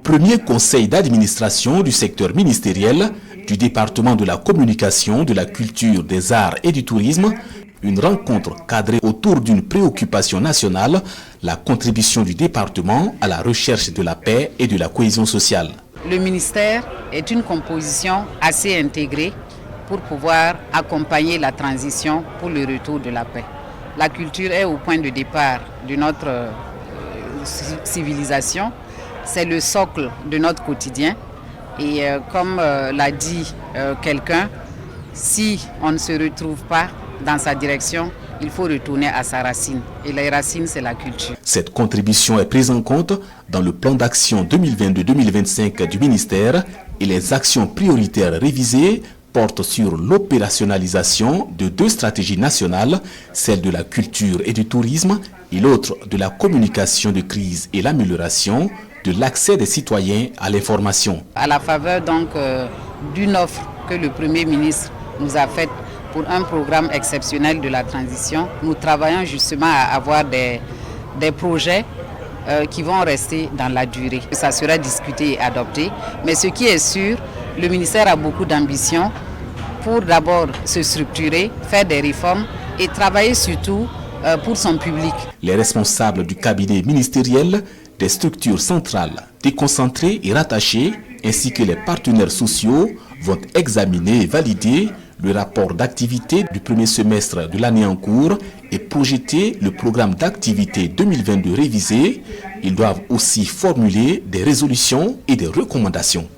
premier conseil d'administration du secteur ministériel du département de la communication, de la culture, des arts et du tourisme, une rencontre cadrée autour d'une préoccupation nationale, la contribution du département à la recherche de la paix et de la cohésion sociale. Le ministère est une composition assez intégrée pour pouvoir accompagner la transition pour le retour de la paix. La culture est au point de départ de notre civilisation, c'est le socle de notre quotidien. Et comme l'a dit quelqu'un, si on ne se retrouve pas dans sa direction, il faut retourner à sa racine. Et la racine, c'est la culture. Cette contribution est prise en compte dans le plan d'action 2022-2025 du ministère et les actions prioritaires révisées portent sur l'opérationnalisation de deux stratégies nationales, celle de la culture et du tourisme et l'autre de la communication de crise et l'amélioration de l'accès des citoyens à l'information. À la faveur donc d'une offre que le Premier ministre nous a faite pour un programme exceptionnel de la transition, nous travaillons justement à avoir des projets qui vont rester dans la durée. Ça sera discuté et adopté, mais ce qui est sûr, le ministère a beaucoup d'ambition pour d'abord se structurer, faire des réformes et travailler surtout pour son public. Les responsables du cabinet ministériel, des structures centrales, déconcentrées et rattachées, ainsi que les partenaires sociaux vont examiner et valider le rapport d'activité du premier semestre de l'année en cours et projeter le programme d'activité 2022 révisé. Ils doivent aussi formuler des résolutions et des recommandations.